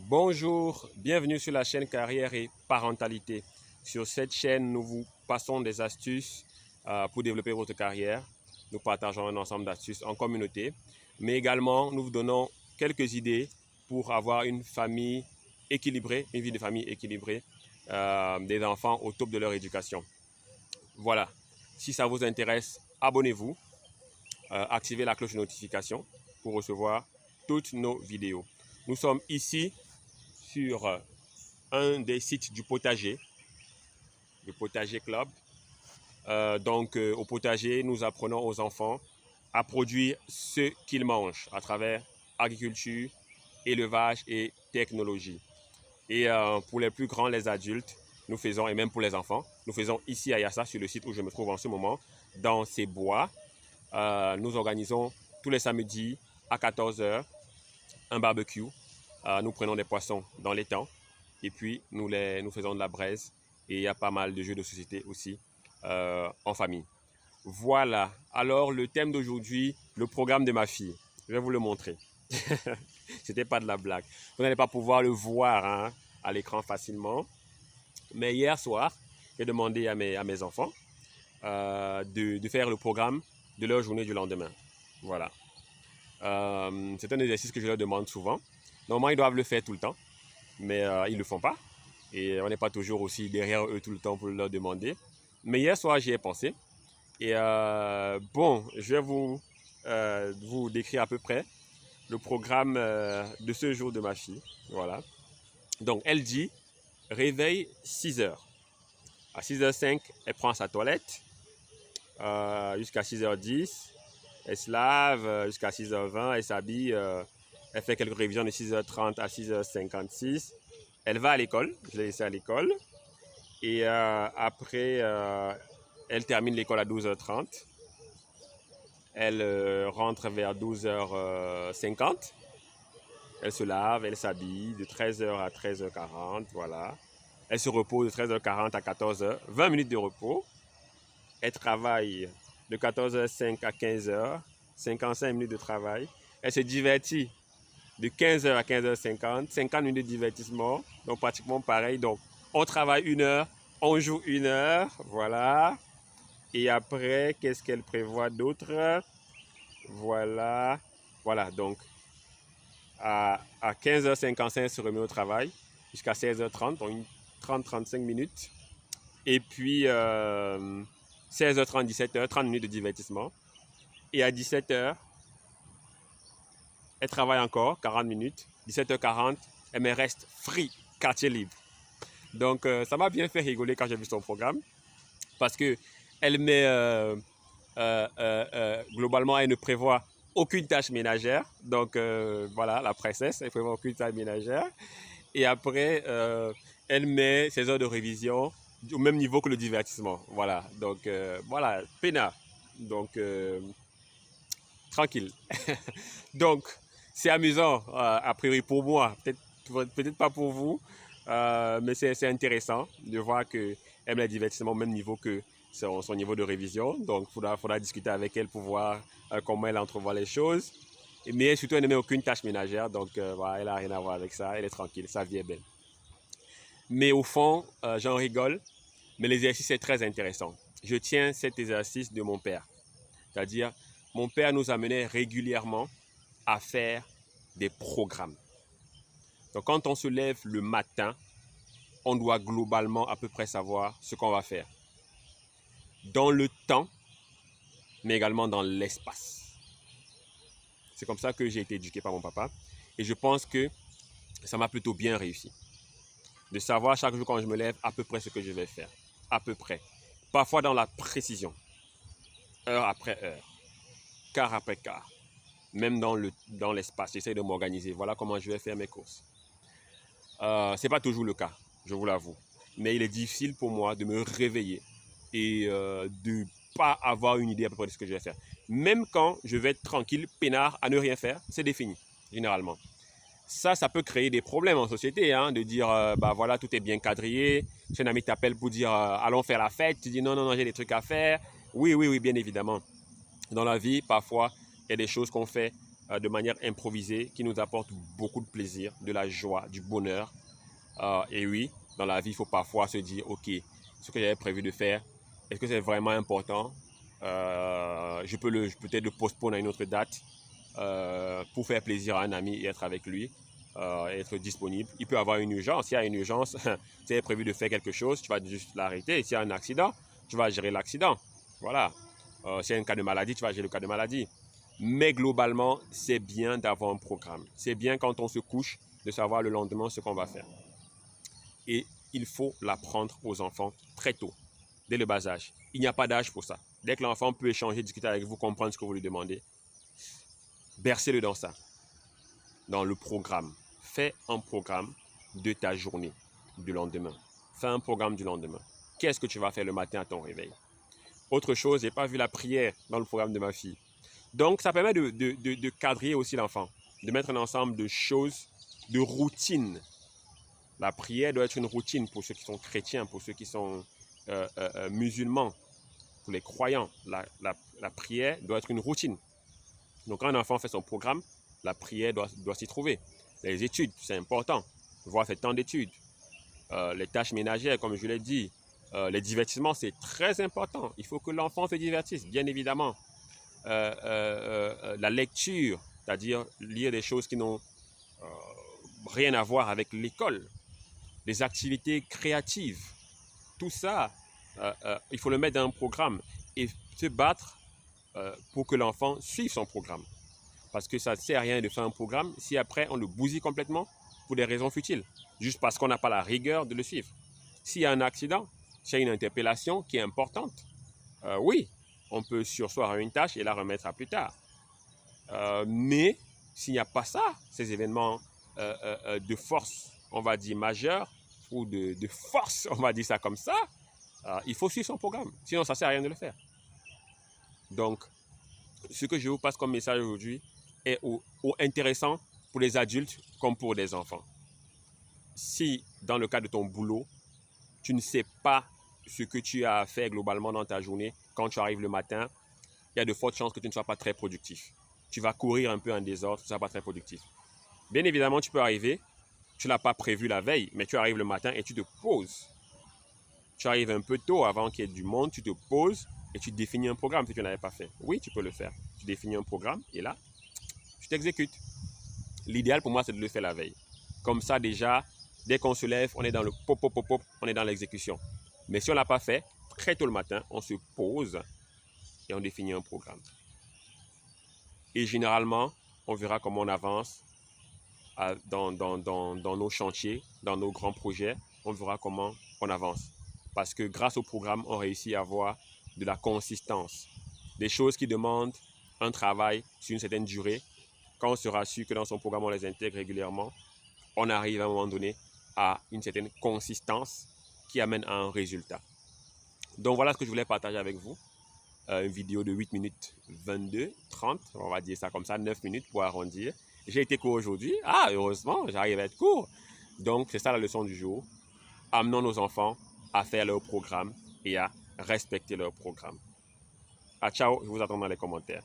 Bonjour, bienvenue sur la chaîne Carrière et Parentalité. Sur cette chaîne, nous vous passons des astuces pour développer votre carrière. Nous partageons un ensemble d'astuces en communauté, mais également nous vous donnons quelques idées pour avoir une famille équilibrée, une vie de famille équilibrée, des enfants au top de leur éducation. Voilà, si ça vous intéresse, abonnez-vous, activez la cloche de notification pour recevoir toutes nos vidéos. Nous sommes ici sur un des sites du potager, le Potager Club. Au potager, nous apprenons aux enfants à produire ce qu'ils mangent à travers agriculture, élevage et technologie. Et pour les plus grands, les adultes, nous faisons, et même pour les enfants, nous faisons ici à Yassa, sur le site où je me trouve en ce moment, dans ces bois. Nous organisons tous les samedis à 14 h un barbecue. Nous prenons des poissons dans les temps et puis nous faisons de la braise et il y a pas mal de jeux de société aussi en famille. Voilà, alors le thème d'aujourd'hui, le programme de ma fille. Je vais vous le montrer. C'était pas de la blague. Vous n'allez pas pouvoir le voir à l'écran facilement. Mais hier soir, j'ai demandé à mes enfants de faire le programme de leur journée du lendemain. Voilà. C'est un exercice que je leur demande souvent. Normalement, ils doivent le faire tout le temps, mais ils ne le font pas. Et on n'est pas toujours aussi derrière eux tout le temps pour leur demander. Mais hier soir, j'y ai pensé. Et je vais vous décrire à peu près le programme de ce jour de ma fille. Voilà. Donc, elle dit réveil 6 h. À 6 h 05, elle prend sa toilette jusqu'à 6 h 10. Elle se lave jusqu'à 6 h 20. Elle s'habille. Elle fait quelques révisions de 6 h 30 à 6 h 56. Elle va à l'école. Je l'ai laissée à l'école. Et après, elle termine l'école à 12 h 30. Elle rentre vers 12 h 50. Elle se lave, elle s'habille de 13 h à 13 h 40. Voilà. Elle se repose de 13 h 40 à 14 h. 20 minutes de repos. Elle travaille de 14 h 05 à 15 h. 55 minutes de travail. Elle se divertit de 15 h à 15 h 50. 50 minutes de divertissement. Donc pratiquement pareil. Donc on travaille 1 heure, on joue 1 heure. Voilà. Et après, qu'est-ce qu'elle prévoit d'autre? Voilà. Voilà, donc à 15 h 55, elle se remet au travail jusqu'à 16 h 30, donc 30-35 minutes. Et puis 16 h 30, 17 h, 30 minutes de divertissement. Et à 17 h, elle travaille encore 40 minutes. 17 h 40, elle me reste free, quartier libre. Donc ça m'a bien fait rigoler quand j'ai vu son programme. Parce que elle met globalement, elle ne prévoit aucune tâche ménagère. Donc voilà, la princesse, elle ne prévoit aucune tâche ménagère. Et après, elle met ses heures de révision au même niveau que le divertissement. Voilà, donc voilà, peinard. Donc tranquille. Donc c'est amusant, a priori pour moi, peut-être pas pour vous, mais c'est intéressant de voir qu'elle met le divertissement au même niveau que son niveau de révision. Donc, il faudra discuter avec elle pour voir comment elle entrevoit les choses. Mais surtout, elle ne met aucune tâche ménagère. Donc, voilà, elle n'a rien à voir avec ça. Elle est tranquille. Sa vie est belle. Mais au fond, j'en rigole. Mais l'exercice est très intéressant. Je tiens cet exercice de mon père. C'est-à-dire, mon père nous amenait régulièrement à faire des programmes. Donc, quand on se lève le matin, on doit globalement à peu près savoir ce qu'on va faire. Dans le temps, mais également dans l'espace. C'est comme ça que j'ai été éduqué par mon papa. Et je pense que ça m'a plutôt bien réussi. De savoir chaque jour quand je me lève à peu près ce que je vais faire. À peu près. Parfois dans la précision. Heure après heure. Quart après quart. Même dans l'espace. J'essaie de m'organiser. Voilà comment je vais faire mes courses. Ce n'est pas toujours le cas, je vous l'avoue. Mais il est difficile pour moi de me réveiller et de ne pas avoir une idée à peu près de ce que je vais faire. Même quand je vais être tranquille, peinard, à ne rien faire, c'est défini, généralement. Ça peut créer des problèmes en société, de dire, bah voilà, tout est bien quadrillé. Si un ami t'appelle pour dire, allons faire la fête, tu dis, non, j'ai des trucs à faire. Oui, bien évidemment. Dans la vie, parfois, il y a des choses qu'on fait de manière improvisée, qui nous apporte beaucoup de plaisir, de la joie, du bonheur. Et oui, dans la vie, il faut parfois se dire, ok, ce que j'avais prévu de faire, est-ce que c'est vraiment important? Je peux peut-être le postponer à une autre date pour faire plaisir à un ami et être avec lui, être disponible. Il peut avoir une urgence. S'il y a une urgence, tu as prévu de faire quelque chose, tu vas juste l'arrêter. S'il y a un accident, tu vas gérer l'accident. Voilà. S'il y a un cas de maladie, tu vas gérer le cas de maladie. Mais globalement, c'est bien d'avoir un programme. C'est bien quand on se couche de savoir le lendemain ce qu'on va faire. Et il faut l'apprendre aux enfants très tôt, dès le bas âge. Il n'y a pas d'âge pour ça. Dès que l'enfant peut échanger, discuter avec vous, comprendre ce que vous lui demandez, bercez-le dans ça, dans le programme. Fais un programme de ta journée, du lendemain. Fais un programme du lendemain. Qu'est-ce que tu vas faire le matin à ton réveil? Autre chose, je n'ai pas vu la prière dans le programme de ma fille. Donc, ça permet de cadrer aussi l'enfant, de mettre un ensemble de choses, de routines. La prière doit être une routine pour ceux qui sont chrétiens, pour ceux qui sont musulmans, pour les croyants. La prière doit être une routine. Donc, quand un enfant fait son programme, la prière doit s'y trouver. Les études, c'est important. Voir ses temps d'études. Les tâches ménagères, comme je l'ai dit. Les divertissements, c'est très important. Il faut que l'enfant se divertisse, bien évidemment. La lecture, c'est-à-dire lire des choses qui n'ont rien à voir avec l'école. Les activités créatives. Tout ça, il faut le mettre dans un programme et se battre pour que l'enfant suive son programme. Parce que ça ne sert à rien de faire un programme si après on le bousille complètement pour des raisons futiles, juste parce qu'on n'a pas la rigueur de le suivre. S'il y a un accident, s'il y a une interpellation qui est importante, oui, on peut surseoir à une tâche et la remettre à plus tard. Mais s'il n'y a pas ça, ces événements de force, on va dire majeure, ou de force, on va dire ça comme ça, il faut suivre son programme. Sinon, ça ne sert à rien de le faire. Donc, ce que je vous passe comme message aujourd'hui est intéressant pour les adultes comme pour les enfants. Si, dans le cas de ton boulot, tu ne sais pas ce que tu as à faire globalement dans ta journée, quand tu arrives le matin, il y a de fortes chances que tu ne sois pas très productif. Tu vas courir un peu en désordre, tu ne seras pas très productif. Bien évidemment, tu peux arriver, tu ne l'as pas prévu la veille, mais tu arrives le matin et tu te poses. Tu arrives un peu tôt avant qu'il y ait du monde, tu te poses et tu définis un programme si tu n'avais pas fait. Oui, tu peux le faire. Tu définis un programme et là, tu t'exécutes. L'idéal pour moi, c'est de le faire la veille. Comme ça, déjà, dès qu'on se lève, on est dans le pop, pop, pop, pop, on est dans l'exécution. Mais si on ne l'a pas fait, très tôt le matin, on se pose et on définit un programme. Et généralement, on verra comment on avance dans nos chantiers, dans nos grands projets. On verra comment on avance. Parce que grâce au programme, on réussit à avoir de la consistance. Des choses qui demandent un travail sur une certaine durée. Quand on sera sûr que dans son programme, on les intègre régulièrement, on arrive à un moment donné à une certaine consistance qui amène à un résultat. Donc voilà ce que je voulais partager avec vous. Une vidéo de 8 minutes 22, 30, on va dire ça comme ça, 9 minutes pour arrondir. J'ai été court aujourd'hui. Ah, heureusement, j'arrive à être court. Donc, c'est ça la leçon du jour. Amenons nos enfants à faire leur programme et à respecter leur programme. Ah, ciao, je vous attends dans les commentaires.